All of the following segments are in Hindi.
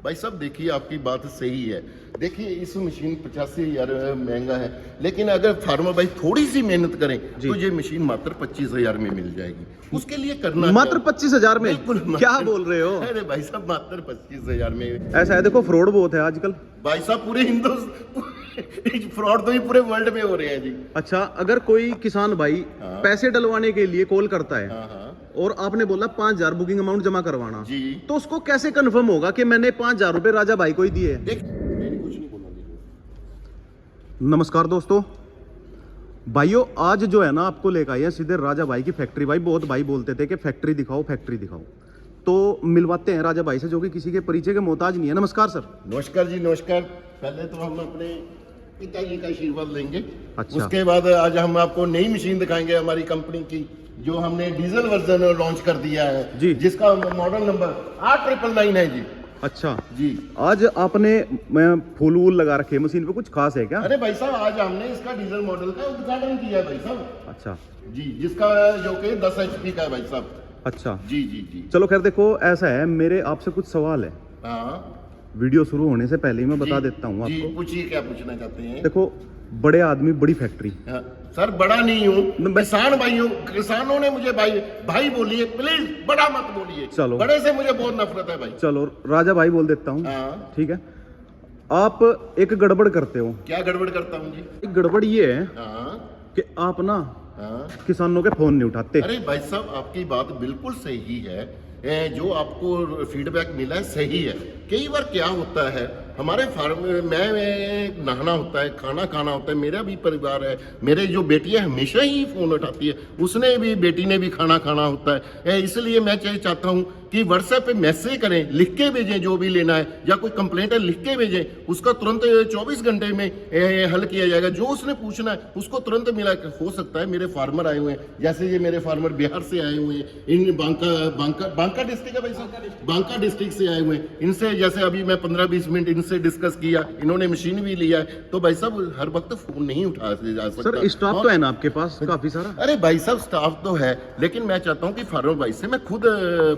भाई साहब देखिए, आपकी बात सही है। देखिए इस मशीन 85,000 महंगा है, लेकिन अगर फार्मर भाई थोड़ी सी मेहनत करें तो ये मशीन मात्र 25,000 में मिल जाएगी। उसके लिए करना मात्र 25,000 में? क्या बोल रहे हो? अरे भाई साहब मात्र 25,000 में। ऐसा है, देखो फ्रॉड बहुत है आजकल भाई साहब पूरे हिंदुस्तान फ्रॉड तो ही पूरे वर्ल्ड में हो रहे हैं जी। अच्छा, अगर कोई किसान भाई पैसे डलवाने के लिए कॉल करता है और आपने बोला 5,000 बुकिंग अमाउंट जमा करवाना जी, तो उसको कैसे कंफर्म होगा कि मैंने 5,000 रुपए राजा भाई को ही दिए? मैंने कुछ नहीं बोला। नमस्कार दोस्तों, भाइयों आज जो है ना आपको लेकर आए हैं सीधे राजा भाई की फैक्ट्री। भाई बहुत भाई बोलते थे कि फैक्ट्री दिखाओ फैक्ट्री दिखाओ, तो मिलवाते हैं राजा भाई से जो कि किसी के परिचय के मोहताज नहीं है। नमस्कार सर। नमस्कार जी, नमस्कार। पहले तो हम अपने पिताजी का आशीर्वाद लेंगे। अच्छा। उसके बाद आज हम आपको नई मशीन दिखाएंगे हमारी कंपनी की, जो हमने डीजल वर्जन लॉन्च कर दिया है जी, जिसका मॉडल नंबर 8999 है जी। अच्छा जी, आज आपने फूल वूल लगा रखे मशीन पे, कुछ खास है क्या? अरे भाई साहब आज हमने इसका डीजल मॉडल का उद्घाटन किया है भाई साहब। अच्छा जी, जिसका जो कि 10 HP का है भाई साहब। अच्छा जी जी जी। चलो खैर, देखो ऐसा है, मेरे आपसे कुछ सवाल है। हाँ वीडियो शुरू होने से पहले ही मैं बता जी, देता हूँ जी, आपको। पूछिए क्या पूछना चाहते हैं। देखो बड़े आदमी बड़ी फैक्ट्री। हाँ, सर बड़ा नहीं हूँ, किसान भाई हूँ। किसानों ने मुझे भाई भाई बोलिए, प्लीज बड़ा मत बोलिए। चलो। बड़े से मुझे बहुत नफरत है भाई। चलो राजा भाई बोल देता हूँ, हाँ। ठीक है। आप एक गड़बड़ करते हो। क्या गड़बड़ करता हूँ जी? एक गड़बड़ ये है हाँ कि आप ना हाँ। किसानों के फोन नहीं उठाते। अरे भाई साहब आपकी बात बिल्कुल सही है। जो आपको फीडबैक मिला है सही है। कई बार क्या होता है, हमारे फार्म में मैं नहाना होता है, खाना खाना होता है, मेरा भी परिवार है, मेरे जो बेटी है हमेशा ही फोन उठाती है, उसने भी बेटी ने भी खाना खाना होता है। इसलिए मैं चाहता हूँ कि व्हाट्सएप पे मैसेज करें, लिख के भेजें जो भी लेना है, या कोई कंप्लेंट है लिख के भेजें, उसका तुरंत 24 घंटे में हल किया जाएगा। जो उसने पूछना है उसको तुरंत मिला। हो सकता है मेरे फार्मर आए हुए हैं, जैसे ये मेरे फार्मर बिहार से आए हुए हैं, इन बांका डिस्ट्रिक्ट है भाई साहब, बांका डिस्ट्रिक्ट से आए हुए हैं। इनसे जैसे अभी मैं 15-20 मिनट इनसे डिस्कस किया, इन्होंने मशीन भी लिया है, तो भाई साहब हर वक्त फोन नहीं उठा जा सकता। सर स्टाफ तो है ना आपके पास काफी सारा? अरे भाई साहब स्टाफ तो है, लेकिन मैं चाहता हूँ कि फार्मर भाई से मैं खुद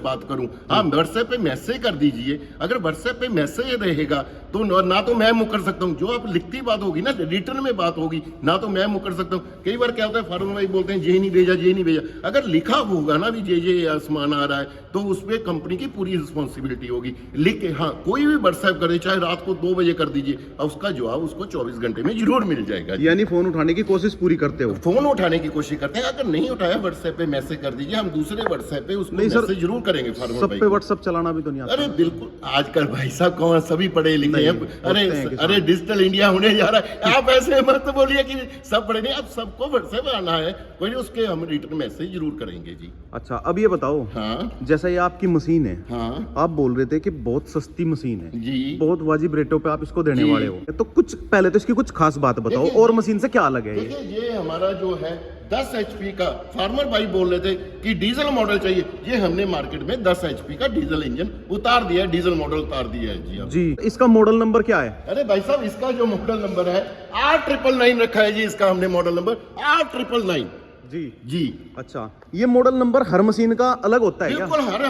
बात करूं। हाँ, व्हाट्सएप पे मैसेज कर दीजिए। अगर व्हाट्सएप पे मैसेज रहेगा तो ना तो मैं मुकर सकता हूँ, जो आप लिखती बात होगी ना, रिटर्न में बात होगी, ना तो मैं मुकर सकता हूँ। कई बार क्या होता है, फार्मर भाई बोलते हैं ये नहीं भेजा, ये नहीं भेजा। अगर लिखा होगा ना भी ये सामान आ रहा है, तो उस पर कंपनी की पूरी रिस्पॉन्सिबिलिटी होगी। लिख के हाँ कोई भी व्हाट्सएप करे, चाहे रात को 2 बजे कर दीजिए, और उसका जवाब उसको 24 घंटे में जरूर मिल जाएगा। यानी फोन उठाने की कोशिश पूरी करते हो? फोन उठाने की कोशिश करते हैं। अगर नहीं उठाया व्हाट्सएप पे मैसेज कर दीजिए, हम दूसरे व्हाट्सएप पे उसको मैसेज जरूर करेंगे फार्मर सब भाई पे को। व्हाट्सएप चलाना भी तो नहीं आता। अरे बिल्कुल, आजकल भाई साहब कौन सभी पढ़े लिखे हैं। अरे डिजिटल इंडिया होने जा रहा है। आप ऐसे मत बोलिए कि सब पढ़े नहीं, अब सबको व्हाट्सएप आना है, कोई उसके हम रिटर्न मैसेज जरूर करेंगे जी। अच्छा अब ये बताओ, हाँ जैसा ये आपकी मशीन है, हाँ आप बोल रहे थे कि बहुत सस्ती मशीन है जी, बहुत वाजिब रेटों पे आप इसको देने जी। वाले हो, तो कुछ पहले तो इसकी कुछ खास बात बताओ देखिए, और मशीन से क्या अलग है ये? देखिए ये हमारा जो है 10 HP का, फार्मर भाई बोल रहे थे कि डीजल मॉडल चाहिए, ये हमने मार्केट में 10 HP का डीजल इंजन उतार दिया है, डीजल मॉडल उतार दिया है जी। अब जी, इसका मॉडल नंबर क्या है? अरे भाई साहब इसका जो मॉडल नंबर है 8999 रखा है जी, इसका हमने मॉडल नंबर 8999 जी जी। अच्छा, ये मॉडल नंबर हर मशीन का अलग होता है क्या? बिल्कुल हर,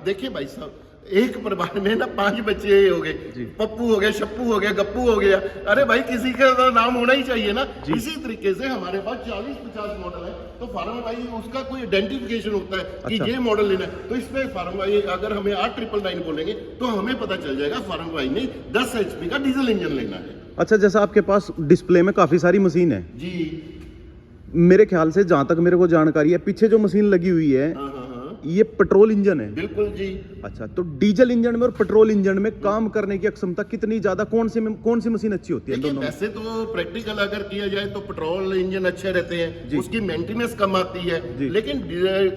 देखिए भाई साहब एक परिवार में ना 5 बच्चे हो गए, पप्पू हो गया, शप्पू हो गया, गप्पू हो गया। अरे भाई किसी का तो नाम होना ही चाहिए ना। इसी तरीके से हमारे पास 40-50 मॉडल है, तो फार्मर भाई उसका कोई आइडेंटिफिकेशन होता है कि ये मॉडल लेना है, तो इसमें फार्मर भाई अगर हमें 8999 बोलेंगे तो हमें पता चल जाएगा फार्मर भाई ने 10 HP का डीजल इंजन लेना है। अच्छा, जैसा आपके पास डिस्प्ले में काफी सारी मशीन है जी, मेरे ख्याल से, जहां तक मेरे को जानकारी है, पीछे जो मशीन लगी हुई है हाँ हाँ हाँ ये पेट्रोल इंजन है? बिल्कुल जी। अच्छा, तो डीजल इंजन में और पेट्रोल इंजन में काम करने की क्षमता कितनी ज्यादा, कौन सी मशीन अच्छी होती है? देखिए दोनों में वैसे तो प्रैक्टिकल अगर किया जाए तो पेट्रोल इंजन अच्छे रहते हैं, उसकी मेंटेनेंस कम आती है, लेकिन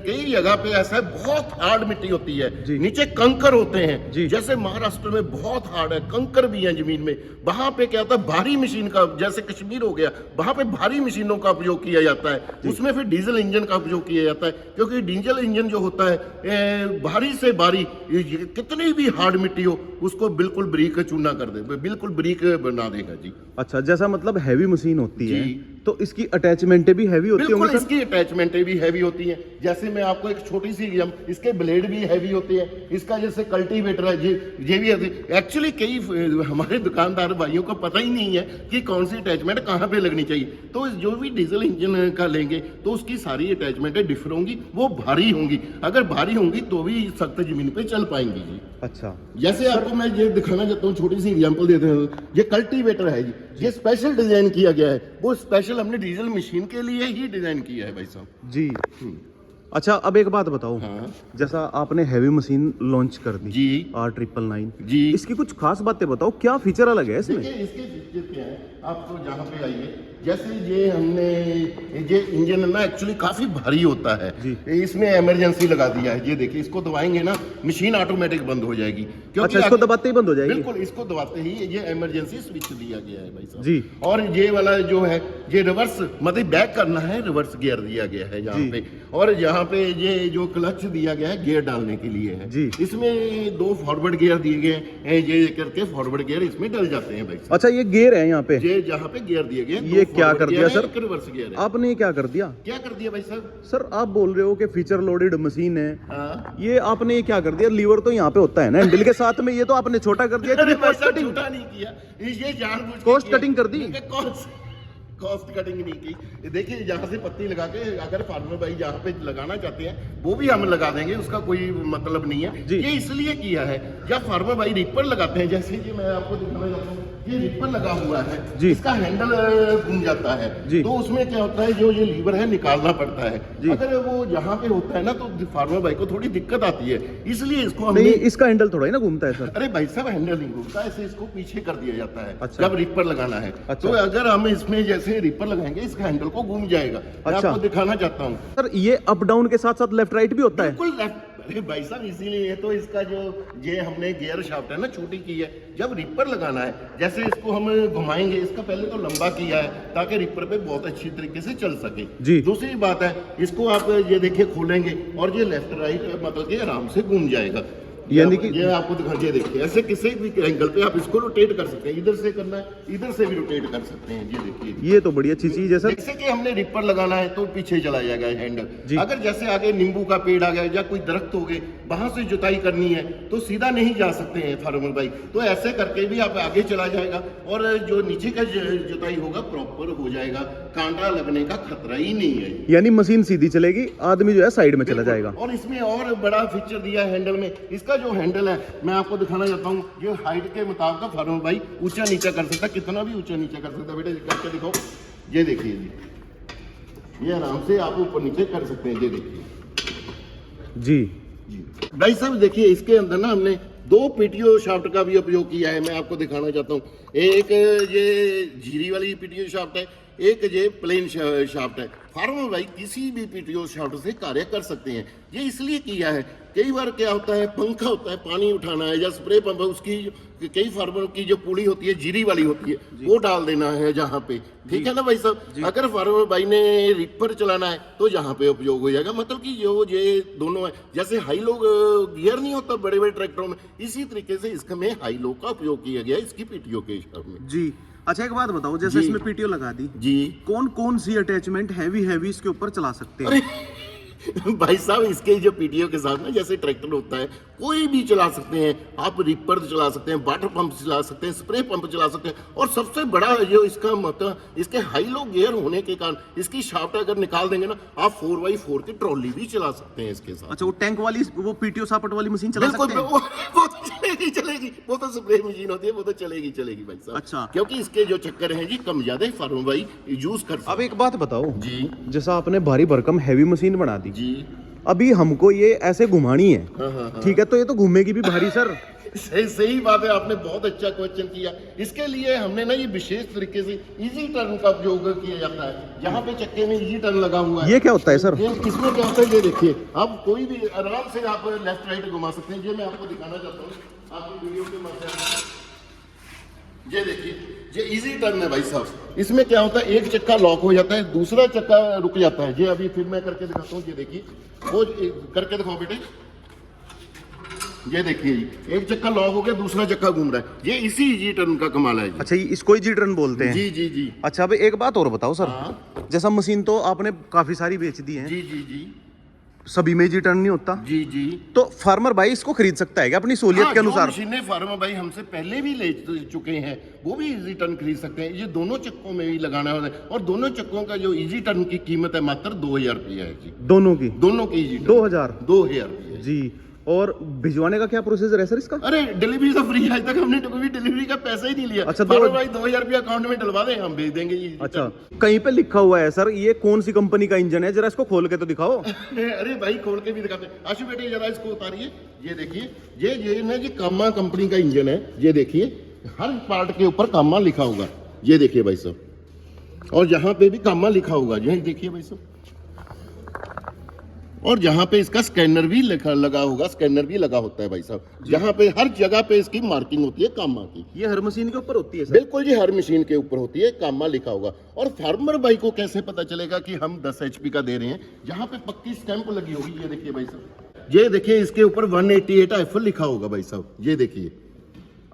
कई जगह पे ऐसा है बहुत हार्ड मिट्टी होती है, नीचे कंकर होते हैं, जैसे महाराष्ट्र में बहुत हार्ड है, कंकर भी है जमीन में, वहां पे क्या होता है भारी मशीन का, जैसे कश्मीर हो गया, वहां पे भारी मशीनों का उपयोग किया जाता है, उसमें फिर डीजल इंजन का उपयोग किया जाता है, क्योंकि डीजल इंजन जो होता है भारी से भारी, कितनी भी हार्ड मिट्टी हो उसको बिल्कुल ब्रीक चूना कर दे, बिल्कुल ब्रीक बना देगा जी। अच्छा, जैसा मतलब हैवी मशीन होती है तो इसकी अटैचमेंटें भी हैवी होती बिल्कुल होंगी सर? इसकी अटैचमेंटें भी हैवी होती हैं। जैसे मैं आपको एक छोटी सी इसके ब्लेड भी हैवी होते हैं। इसका जैसे कल्टीवेटर है ये भी एक्चुअली कई हमारे दुकानदार भाइयों को पता ही नहीं है कि कौन सी अटैचमेंट कहाँ पे लगनी चाहिए। तो जो भी डीजल इंजन का लेंगे तो उसकी सारी अटैचमेंटें डिफर होंगी, वो भारी होंगी। अगर भारी होंगी तो भी सख्त जमीन पे चल पाएंगी जी। अच्छा, जैसे आपको मैं ये दिखाना चाहता हूँ, छोटी सी एग्जांपल देते हैं। ये कल्टीवेटर है जी, ये स्पेशल डिजाइन किया गया है। वो स्पेशल हमने डीजल मशीन के लिए ही डिजाइन किया है भाई साहब जी। अच्छा, अब एक बात बताओ, हाँ जैसा आपने हैवी मशीन लॉन्च कर दी जी R999, जी। इसकी कुछ खास बातें बताओ, क्या फीचर अलग है इसमें? देखिए इसके फीचर क्या है, आपको जहाँ पे आइए, जैसे ये हमने ये इंजन है ना एक्चुअली काफी भारी होता है जी। इसमें इमरजेंसी लगा दिया है। ये देखिए, इसको दबाएंगे ना मशीन ऑटोमेटिक बंद हो जाएगी। अच्छा, इसको दबाते ही बंद हो जाएगी? बिल्कुल, इसको दबाते ही ये इमरजेंसी स्विच दिया गया है भाई साहब जी। और ये वाला जो है ये रिवर्स मतलब बैक करना है, रिवर्स गियर दिया गया है यहाँ जी। पे। और यहाँ पे ये जो क्लच दिया गया है गियर डालने के लिए है जी। इसमें 2 फॉरवर्ड गियर दिए गए हैं। ये करके फॉरवर्ड गियर इसमें डल जाते हैं भाई साहब। अच्छा, ये गियर है यहाँ पे, ये जहाँ पे गियर दिए गए, ये 2 क्या forward कर दिया gear है, सर? एक रिवर्स गियर है। आपने ये क्या कर दिया? क्या कर दिया भाई साहब? सर, आप बोल रहे हो कि फीचर लोडेड मशीन है, हाँ। ये आपने ये क्या कर दिया? लीवर तो यहाँ पे होता है ना हैंडल के साथ में, ये तो आपने छोटा कर दिया। अरे इतनी भाई cost साहब, cutting। झूठा नहीं किया, ये जानबूझ के Cost किया। cutting कर दी? कॉस्ट कटिंग नहीं की। देखिए जहाँ से पत्ती लगा के अगर फार्मर भाई जहाँ पे लगाना चाहते हैं वो भी हम लगा देंगे, उसका कोई मतलब नहीं है। जी। ये इसलिए किया है जब फार्मर भाई रिपर लगाते हैं, जैसे कि मैं आपको दिखाना चाहता हूँ, ये रिपर लगा हुआ है जी। इसका हैंडल घूम जाता है जी। तो उसमें क्या होता है, जो ये लीवर है निकालना पड़ता है। जी। अगर वो यहाँ पे होता है ना तो फार्मर भाई को थोड़ी दिक्कत आती है, इसलिए इसको नहीं, हमने इसका हैंडल थोड़ा ही ना घूमता है सर। अरे भाई साहब हैंडल नहीं घूमता, ऐसे इसको पीछे कर दिया जाता है अच्छा। जब रिपर लगाना है। अच्छा। तो अगर हम इसमें जैसे रिपर लगाएंगे इसका हैंडल को घूम जाएगा। मैं अच्छा। आपको दिखाना चाहता हूँ। सर, ये अप डाउन के साथ साथ लेफ्ट राइट भी होता है? बिल्कुल लेफ्ट। अरे भाई साहब, इसीलिए तो इसका जो ये हमने गियर शाफ्ट है ना छोटी की है, जब रिपर लगाना है जैसे इसको हम घुमाएंगे, इसका पहले तो लंबा किया है ताकि रिपर पे बहुत अच्छी तरीके से चल सके जी। दूसरी बात है, इसको आप ये देखिए खोलेंगे और ये लेफ्ट राइट मतलब कि आराम से घूम जाएगा। यानी कि ये आपको दिखाइए, देखिए ऐसे किसी भी एंगल पे आप इसको रोटेट कर सकते हैं, इधर से करना है इधर से भी रोटेट कर सकते हैं। ये देखिए, ये तो बड़ी अच्छी चीज है सर। जैसे कि हमने रिपर लगाना है तो पीछे चला जाएगा जी। हैंडल। अगर जैसे आगे नींबू का पेड़ आ गया या कोई दरख्त हो गए, वहां से जुताई करनी है तो सीधा नहीं जा सकते हैं फार्मर भाई, तो ऐसे करके भी आप आगे चला जाएगा और जो नीचे का जुताई होगा प्रॉपर हो जाएगा, कांटा लगने का खतरा ही नहीं है। यानी मशीन सीधी चलेगी, आदमी जो है साइड में चला जाएगा। और इसमें और बड़ा फीचर दिया है हैंडल में, इसका जो हैंडल है मैं आपको दिखाना चाहता हूँ, ये हाइट के मुताबिक फार्मर भाई ऊंचा नीचा कर सकता है, कितना भी ऊंचा नीचा कर सकता है। बेटे करके दिखाओ, ये देखिए जी, ये आराम से आप ऊपर नीचे कर सकते हैं। ये देखिए जी जी भाई साहब, देखिए इसके अंदर ना हमने 2 पीटीओ शाफ्ट का भी उपयोग किया है। मैं आपको दिखाना चाहता हूँ, एक ये जीरी वाली पीटीओ शाफ्ट है, एक ये प्लेन शाफ्ट है। फार्मर भाई किसी भी पीटीओ शाफ्ट से कार्य कर सकते हैं। ये इसलिए किया है, कई बार क्या होता है, पंखा होता है, पानी उठाना है या स्प्रे पंप, उसकी कई फार्मर की जो पुड़ी होती है जीरी वाली होती है, वो डाल देना है जहाँ पे, ठीक है ना भाई साहब। अगर फार्मर भाई ने रिपर चलाना है तो यहाँ पे उपयोग हो जाएगा। मतलब कि जो ये दोनों है, जैसे हाई लो गियर नहीं होता बड़े बड़े ट्रैक्टरों में, इसी तरीके से इसमें हाई लो का उपयोग किया गया इसकी पीटीओ के हिसाब में जी। अच्छा, एक बात बताओ, जैसे जी। इसमें पीटीओ लगा दी, जी। कौन कौन सी अटैचमेंट हैवी इसके ऊपर चला सकते हैं? भाई साहब, इसके जो पीटीओ के साथ ना जैसे ट्रैक्टर होता है कोई भी चला सकते हैं आप, रिपर चला सकते हैं, वाटर पंप चला सकते हैं, स्प्रे पंप चला सकते हैं। और सबसे बड़ा जो इसका मतलब, इसके हाई लो गियर होने के कारण इसकी शाफ्ट अगर निकाल देंगे ना, आप 4x4 की ट्रॉली भी चला सकते हैं इसके साथ। अच्छा, वो टैंक वाली, वो पीटीओ सापट वाली मशीन चला बिल्कुल, सकते हैं? वो तो चलेगी, वो तो स्प्रे मशीन होती है, वो तो चलेगी भाई साहब। अच्छा। क्योंकि इसके जो चक्कर हैं जी कम ज्यादा फार्मर भाई यूज कर सकते अब एक बात बताओ जी। जैसा आपने भारी भरकम हैवी मशीन बना दी जी। अभी हमको ये ऐसे घुमानी है, हाँ। ठीक है, तो ये तो घूमेगी भी भारी सर। सही बात है, आपने बहुत अच्छा क्वेश्चन किया। इसके लिए हमने ना ये विशेष तरीके से इजी टर्न का उपयोग किया जाता है। यहाँ पे चक्के में इजी टर्न लगा हुआ है। ये क्या होता है सर? ये इसमें क्या होता है, ये देखिए, आप कोई भी आराम से आप लेफ्ट राइट घुमा सकते हैं। ये मैं आपको दिखाना चाहता हूँ आपकी वीडियो के माध्यम से। ये देखिए, ये इजी टर्न है भाई साहब। इसमें क्या होता है, एक चक्का लॉक हो जाता है, दूसरा चक्का रुक जाता है। ये अभी फिर मैं करके दिखाता हूँ, ये देखिए, वो करके दिखाओ बेटे। ये देखिए जी, एक चक्का लॉक हो गया, दूसरा चक्का घूम रहा है। ये इसी इजी टर्न का कमाल है जी। अच्छा, ये इसको ही जी टर्न बोलते हैं। जी जी जी। अच्छा, अब एक बात और बताओ सर, हाँ। जैसा मशीन तो आपने काफी सारी बेच दी है, जी जी जी सभी में जी टर्न नहीं होता, जी जी। तो फार्मर भाई इसको खरीद सकता है क्या अपनी सहूलियत हाँ, के अनुसार? मशीनें फार्मर भाई हमसे पहले भी ले चुके हैं, वो भी इजी टर्न खरीद सकते हैं। ये दोनों चक्कों में भी लगाना होता है, और दोनों चक्कों का जो इजी टर्न की कीमत है मात्र 2000 रुपया है जी। दोनों की दोनों की इजी 2000 रुपया जी। और भिजवाने का क्या प्रोसीजर है सर इसका? अरे डिलीवरी तो फ्री है, आज तक हमने कभी डिलीवरी का पैसा ही नहीं लिया। अच्छा, फार्मर भाई 2000 रुपया अकाउंट में डलवा दें, हम भेज देंगे ये। अच्छा, कहीं पे लिखा हुआ है सर, ये कौन सी कंपनी का इंजन है, जरा इसको खोल के तो दिखाओ। अरे भाई खोल के भी दिखाते हैं। आशु बेटे जरा इसको उतारिए, ये देखिए, ये ना जी कामा कंपनी का इंजन है। ये देखिए, हर पार्ट के ऊपर कामा लिखा होगा, ये देखिए भाई साहब, और यहाँ पे भी कामा लिखा होगा, ये देखिए भाई साहब, और जहाँ पे इसका स्कैनर भी लगा होगा, स्कैनर भी लगा होता है भाई साहब, जहाँ पे हर जगह पे इसकी मार्किंग होती है कामा की। ये हर मशीन के ऊपर होती है सर? बिल्कुल जी, हर मशीन के ऊपर होती है, कामा लिखा होगा। और फार्मर भाई को कैसे पता चलेगा कि हम 10 HP का दे रहे हैं? जहाँ पे पक्की स्टैंप लगी होगी, ये देखिए भाई साहब, ये देखिए इसके ऊपर 188F लिखा होगा भाई साहब, ये देखिए।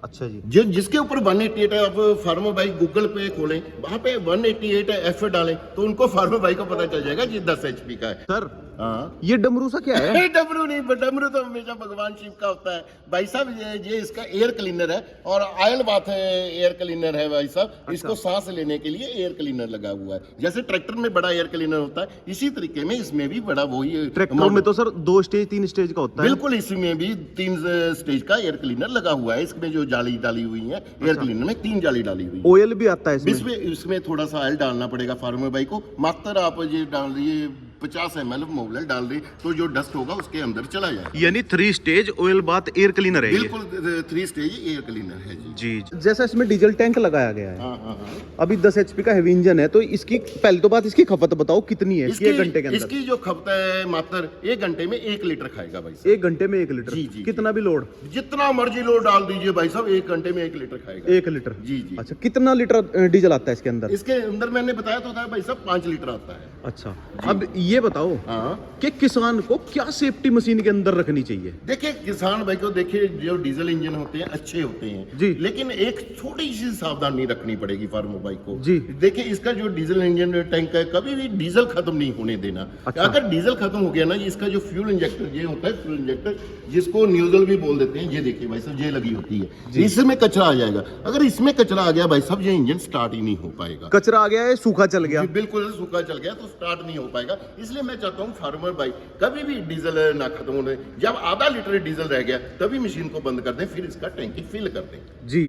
अच्छा जी, जिसके ऊपर 188 है, अब फार्मर भाई गूगल पे खोलें, वहां पे 188F डालें तो उनको फार्मर भाई को पता चल जाएगा ये 10 HP का है सर हाँ। ये डमरू सा क्या है? डमरू नहीं, डमरू तो हमेशा भगवान शिव का होता है भाई साहब। ये इसका एयर क्लीनर है, और आयल बात है एयर क्लीनर है भाई साहब। अच्छा। इसको सांस लेने के लिए एयर क्लीनर लगा हुआ है, जैसे ट्रैक्टर में बड़ा एयर क्लीनर होता है, इसी तरीके में इसमें भी बड़ा वही। ट्रैक्टर में तो सर 2 स्टेज 3 स्टेज का होता है। बिल्कुल, इसमें भी 3 स्टेज का एयर क्लीनर लगा हुआ है। इसमें जो जाली डाली हुई है एयर क्लीनर में, 3 जाली डाली हुई है। ऑयल भी आता है इसमें? इसमें थोड़ा सा ऑयल डालना पड़ेगा फार्मर भाई को। मात्र आप ये डाल दिए 50 ml मोबिल डाल दें तो जो डस्ट होगा उसके अंदर चला जाएगा। यानी 3 stage oil bath air cleaner है ये? बिल्कुल 3 स्टेज एयर क्लीनर है जी। जी, जैसा इसमें डीजल टैंक लगाया गया है, हाँ हाँ हाँ। अभी 10 HP का हैवी इंजन है, तो इसकी पहले तो बात इसकी खपत बताओ कितनी है इसकी 1 घंटे के अंदर? इसकी जो खपत है मात्र 1 घंटे में 1 लीटर खाएगा भाई साहब। 1 घंटे में 1 लीटर? जी, जी, कितना भी लोड? जितना मर्जी लोड डाल दीजिए भाई साहब, 1 घंटे में 1 लीटर खाएगा। 1 लीटर? जी जी। अच्छा, कितना लीटर डीजल आता है इसके अंदर? इसके अंदर मैंने बताया तो था भाई साहब 5 लीटर आता है। अच्छा, अब ये बताओ हाँ, कि किसान को क्या सेफ्टी मशीन के अंदर रखनी चाहिए? देखिए किसान भाई को, देखिए जो डीजल इंजन होते हैं अच्छे होते हैं जी, लेकिन एक छोटी सी सावधानी रखनी पड़ेगी फार्मर भाई को जी। देखिए इसका जो डीजल इंजन टैंक है, कभी भी डीजल खत्म नहीं होने देना। अच्छा। अगर डीजल खत्म हो गया ना, इसका जो फ्यूल इंजेक्टर ये होता है, फ्यूल इंजेक्टर जिसको न्यूजल भी बोल देते हैं, ये देखिए भाई साहब, ये लगी होती है, इसमें कचरा आ जाएगा। अगर इसमें कचरा आ गया भाई साहब, ये इंजन स्टार्ट ही नहीं हो पाएगा। कचरा आ गया है, सूखा चल गया? बिल्कुल सूखा चल गया तो स्टार्ट नहीं हो पाएगा। इसलिए मैं चाहता हूँ फार्मर भाई कभी भी डीजल ना खत्म होने, जब आधा लीटर डीजल रह गया तभी मशीन को बंद कर दें, फिर इसका टैंकी फिल कर दें। जी।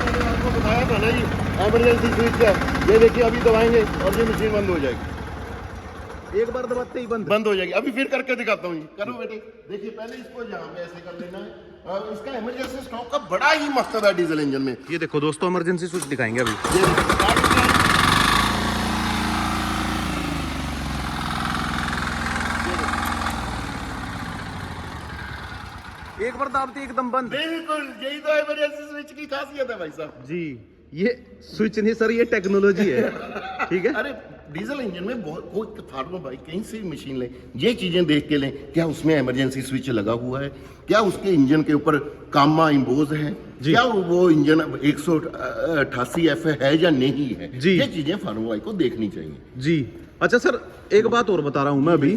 मैंने आपको बताया था ना, ये इमरजेंसी स्विच है, ये देखिए अभी दबाएंगे और ये मशीन बंद हो जाएगी। एक बार दबाते ही बंद हो जाएगी। अभी फिर करके दिखाता हूँ, करो बेटे। देखिए पहले इसको यहाँ पे ऐसे कर लेना है, और इसका इमरजेंसी स्टॉप का बड़ा ही मकसद है डीजल इंजन में। ये देखो दोस्तों, इमरजेंसी स्विच दिखाएंगे अभी। ये देखो, स्टार्ट किया। एक बार दाबते एकदम बंद। बिल्कुल, यही तो इमरजेंसी स्विच की खासियत है भाई साहब जी। ये स्विच नहीं सर, ये टेक्नोलॉजी है। ठीक है। अरे डीजल इंजन में बहुत कोई फार्मर भाई कहीं से भी मशीन लें, ये चीजें देख के लें, क्या उसमें इमरजेंसी स्विच लगा हुआ है, क्या उसके इंजन के ऊपर कामा इम्पोज है, क्या वो इंजन 188F है या नहीं है, ये चीजें फार्मर भाई को देखनी चाहिए जी। अच्छा सर, एक बात और बता रहा हूं मैं अभी,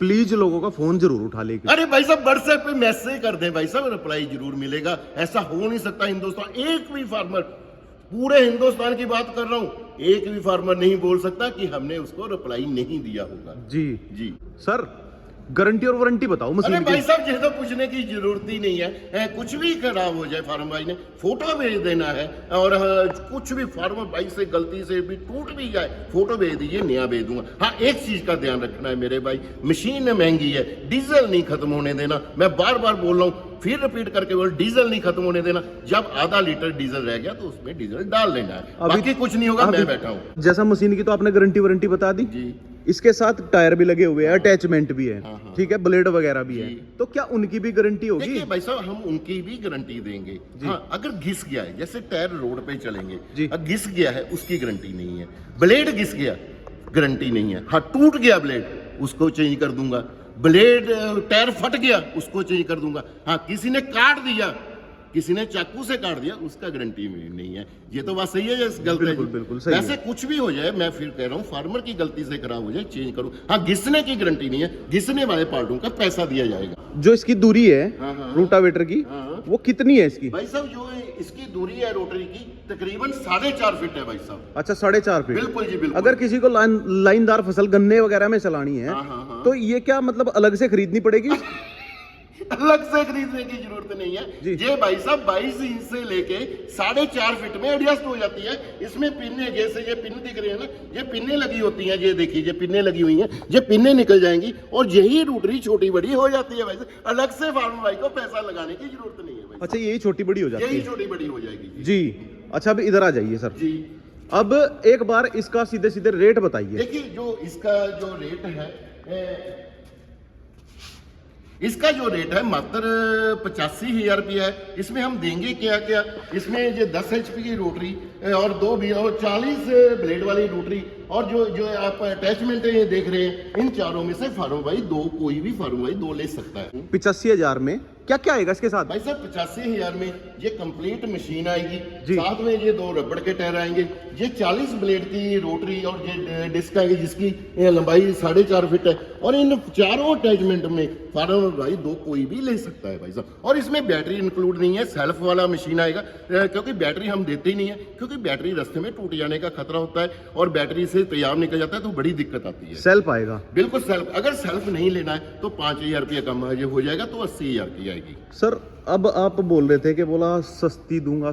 प्लीज लोगों का फोन जरूर उठा लेंगे। अरे भाई साहब व्हाट्सएप पे मैसेज कर दें भाई साहब, रिप्लाई जरूर मिलेगा। ऐसा हो नहीं सकता हिंदुस्तान, एक भी फार्मर, पूरे हिंदुस्तान की बात कर रहा हूं, एक भी फार्मर नहीं बोल सकता कि हमने उसको रिप्लाई नहीं दिया होगा। जी जी सर, गारंटी और वारंटी बताओ मशीन अरे की। भाई साहब ये तो पूछने की जरूरत ही नहीं है, कुछ भी खराब हो जाए फार्मर भाई ने फोटो भेज देना है, और कुछ भी फार्मर भाई से गलती से भी टूट भी जाए, फोटो भेज दीजिए, नया भेज दूंगा। हाँ, एक चीज का ध्यान रखना है मेरे भाई, मशीन महंगी है, डीजल नहीं खत्म होने देना। मैं बार बार बोल रहा हूँ, फिर रिपीट करके बोल, डीजल नहीं खत्म होने देना। जब आधा लीटर डीजल रह गया तो उसमें डीजल डाल लेना है, बाकी कुछ नहीं होगा। मैं बैठा हूँ। जैसा मशीन की तो आपने गारंटी वारंटी बता दी जी। इसके साथ टायर भी लगे हुए हैं, अटैचमेंट भी है, हाँ। ठीक है, ब्लेड वगैरह भी है, जी। तो क्या उनकी भी गारंटी होगी? देखिए भाई साहब, हम उनकी भी गारंटी देंगे। हाँ, अगर घिस गया है, जैसे टायर रोड पे चलेंगे, जी। अगर घिस गया है उसकी गारंटी नहीं है। ब्लेड घिस गया, गारंटी नहीं है। हाँ, टूट गया ब्लेड, उसको चेंज कर दूंगा। ब्लेड टायर फट गया, उसको चेंज कर दूंगा। हाँ, किसी ने काट दिया, किसी ने चाकू से काट दिया, उसका गारंटी नहीं है। ये तो बात सही है या गलत है? बिल्कुल, बिल्कुल सही वैसे है। कुछ भी हो जाए, मैं फिर कह रहा हूँ, फार्मर की गलती से खराब हो जाए, चेंज करो। हाँ, घिसने की गारंटी नहीं है, घिसने वाले पार्टों का पैसा दिया जाएगा। जो इसकी दूरी है हाँ। रोटावेटर की, हाँ। वो कितनी है इसकी? भाई साहब, जो इसकी दूरी है रोटरी की, तकरीबन 4.5 फीट है भाई साहब। अच्छा, 4.5 फीट। बिल्कुल जी, बिल्कुल। अगर किसी को लाइनदार फसल गन्ने वगैरह में चलानी है, हाँ। तो ये क्या मतलब अलग से खरीदनी पड़ेगी? अलग से खरीदने की जरूरत नहीं जी। है। ये भाई साहब 22 इंच से लेके 4.5 फीट में एडजस्ट हो जाती है। इसमें पिन्ने, जैसे ये पिन दिख रही है ना, ये पिन्ने लगी होती हैं। ये देखिए, ये पिन्ने लगी हुई हैं, ये पिन्ने निकल जाएंगी और यही रोटरी छोटी बड़ी हो जाती है। भाई साहब, अलग से फार्मर भाई को पैसा लगाने की जरूरत नहीं है भाई। अच्छा, यही छोटी बड़ी हो जाती यही है छोटी बड़ी हो जाएगी जी। अच्छा, अब इधर आ जाइए सर। जी। अब एक बार इसका सीधे सीधे रेट बताइए। देखिए, जो इसका जो रेट है, इसका जो रेट है मात्र 85,000 रुपया है। इसमें हम देंगे क्या क्या? इसमें ये 10 HP की रोटरी और 2 भी और 40 ब्लेड वाली रोटरी और जो आप अटैचमेंट ये देख रहे हैं, इन चारों में से फार्मर भाई दो, कोई भी फार्मर भाई दो ले सकता है। 85,000 में क्या क्या आएगा इसके साथ? भाई साहब, 85,000 में ये कंप्लीट मशीन आएगी, जी। साथ में ये 2 रबड़ के टायर आएंगे, ये 40 ब्लेड की रोटरी और ये डिस्क आएगी जिसकी लंबाई 4.5 फीट है। और इन चारों अटैचमेंट में फार्मर भाई दो कोई भी ले सकता है भाई साहब। और इसमें बैटरी इंक्लूड नहीं है, सेल्फ वाला मशीन आएगा, क्योंकि बैटरी हम देते ही नहीं है, क्योंकि बैटरी रास्ते में टूट जाने का खतरा होता है और बैटरी से तैयार निकल जाता है तो बड़ी दिक्कत आती है। सेल्फ आएगा? बिल्कुल सेल्फ। अगर सेल्फ नहीं लेना है तो 5,000 रुपया कम हो जाएगा, तो 80,000 की आएगी। सर, अब आप बोल रहे थे कि बोला सस्ती दूंगा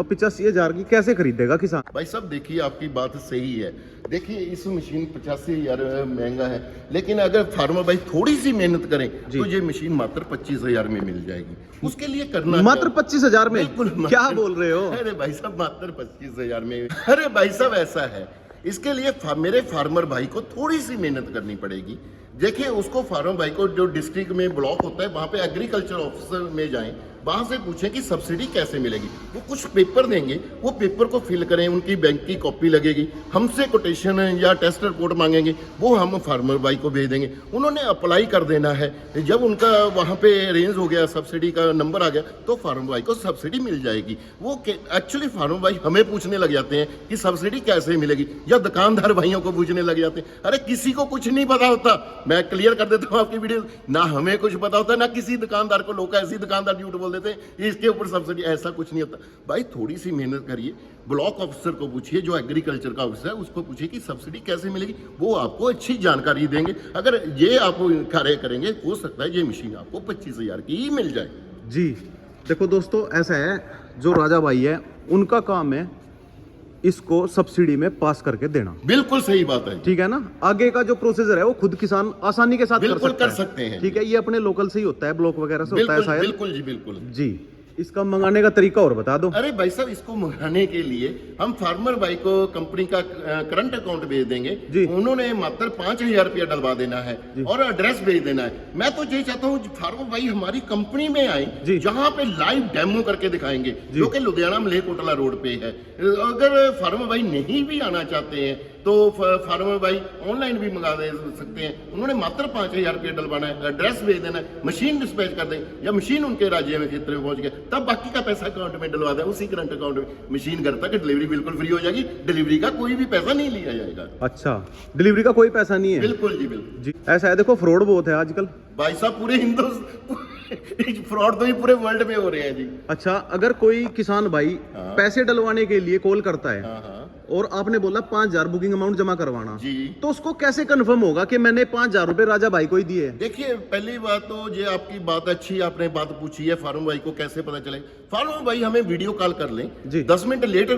85,000 की कैसे खरीदेगा किसान? भाई साहब, देखिए, आपकी बात सही है। देखिए, इस मशीन 85,000 महंगा है, लेकिन अगर फार्मर भाई थोड़ी सी मेहनत करें तो ये मशीन मात्र 25,000 में मिल जाएगी। उसके लिए करना मात्र 25,000 में? बिल्कुल। क्या बोल रहे हो? अरे भाई साहब, मात्र 25,000 में। अरे भाई साहब, ऐसा है, इसके लिए मेरे फार्मर भाई को थोड़ी सी मेहनत करनी पड़ेगी। देखिए, उसको फार्मर भाई को जो डिस्ट्रिक्ट में ब्लॉक होता है, वहाँ पे एग्रीकल्चर ऑफिसर में जाएं, वहाँ से पूछें कि सब्सिडी कैसे मिलेगी। वो कुछ पेपर देंगे, वो पेपर को फिल करें, उनकी बैंक की कॉपी लगेगी, हमसे कोटेशन या टेस्ट रिपोर्ट मांगेंगे, वो हम फार्मर भाई को भेज देंगे। उन्होंने अप्लाई कर देना है। जब उनका वहाँ पे अरेंज हो गया, सब्सिडी का नंबर आ गया, तो फार्मर भाई को सब्सिडी मिल जाएगी। वो एक्चुअली फार्मर भाई हमें पूछने लग जाते हैं कि सब्सिडी कैसे मिलेगी, या दुकानदार भाइयों को पूछने लग जाते हैं। अरे किसी को कुछ नहीं पता होता, मैं क्लियर कर देता हूँ आपकी वीडियो, ना हमें कुछ पता होता है ना किसी दुकानदार को। लोग ऐसी दुकानदार झूठ बोल देते हैं इसके ऊपर सब्सिडी, ऐसा कुछ नहीं होता भाई। थोड़ी सी मेहनत करिए, ब्लॉक ऑफिसर को पूछिए, जो एग्रीकल्चर का ऑफिसर है, उसको पूछिए कि सब्सिडी कैसे मिलेगी, वो आपको अच्छी जानकारी देंगे। अगर ये आप कार्य करेंगे, हो सकता है ये मशीन आपको 25,000 की ही मिल जाए। जी, देखो दोस्तों, ऐसा है, जो राजा भाई है उनका काम है इसको सब्सिडी में पास करके देना। बिल्कुल सही बात है। ठीक है ना? आगे का जो प्रोसीजर है वो खुद किसान आसानी के साथ बिल्कुल कर सकता सकते हैं। ठीक है, ये अपने लोकल से ही होता है, ब्लॉक वगैरह से होता है शायद। बिल्कुल जी, बिल्कुल जी। इसका मंगाने का तरीका और बता दो। अरे भाई साहब, इसको मंगाने के लिए हम फार्मर भाई को कंपनी का करंट अकाउंट भेज देंगे जी। उन्होंने मात्र 5,000 रुपया डलवा देना है और एड्रेस भेज देना है। मैं तो यही चाहता हूँ फार्मर भाई हमारी कंपनी में आए, जहाँ पे लाइव डेमो करके दिखाएंगे, जो कि लुधियाना मलेरकोटला रोड पे है। अगर फार्मर भाई नहीं भी आना चाहते हैं तो फार्मर भाई ऑनलाइन भी मंगा दे सकते हैं। उन्होंने मात्र 5,000 रुपया डलवाना है, एड्रेस भेज देना है, मशीन डिस्पैच कर दें, या मशीन उनके राज्य में क्षेत्र में पहुंच गया, तब बाकी का पैसा अकाउंट में डलवा दें। उसी करंट अकाउंट में मशीन घर तक डिलीवरी बिल्कुल फ्री हो जाएगी। डिलीवरी का कोई भी पैसा नहीं लिया जाएगा। अच्छा, डिलीवरी का कोई पैसा नहीं है? बिल्कुल जी, बिल्कुल जी। ऐसा है, देखो फ्रॉड बहुत है आजकल भाई साहब, पूरे हिंदुस्तान फ्रॉड तो ही पूरे वर्ल्ड में हो रहे हैं जी। अच्छा, अगर कोई किसान भाई पैसे डलवाने के लिए कॉल करता है, हाँ। और आपने बोला 5,000 बुकिंग अमाउंट जमा करवाना जी, तो उसको कैसे कंफर्म होगा कि मैंने 5,000 रुपए राजा भाई को ही दिए? देखिए, पहली बात तो ये आपकी बात अच्छी, आपने बात पूछी है फार्मर भाई को कैसे पता चले। फार्मर भाई हमें वीडियो कॉल कर लें, 10 मिनट लेट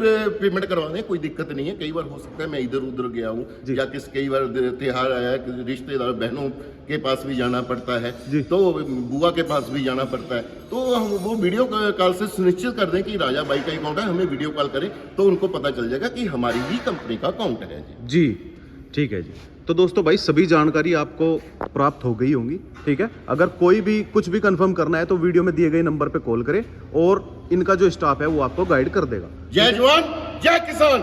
पेमेंट करवा दें, कोई दिक्कत नहीं है। कई बार हो सकता है मैं इधर उधर गया हूँ, या कई बार त्योहार आया, रिश्तेदार बहनों के पास भी जाना पड़ता है, तो बुआ के पास भी जाना पड़ता है, तो हम वो वीडियो कॉल से सुनिश्चित कर दें कि राजा भाई का अकाउंट है, हमें वीडियो कॉल करें तो उनको पता चल जाएगा कि हमारी ही कंपनी का अकाउंट है जी। जी, ठीक है जी। तो दोस्तों भाई सभी जानकारी आपको प्राप्त हो गई होंगी, ठीक है। अगर कोई भी कुछ भी कंफर्म करना है तो वीडियो में दिए गए नंबर पे कॉल करें और इनका जो स्टाफ है वो आपको गाइड कर देगा। जय जवान जय किसान।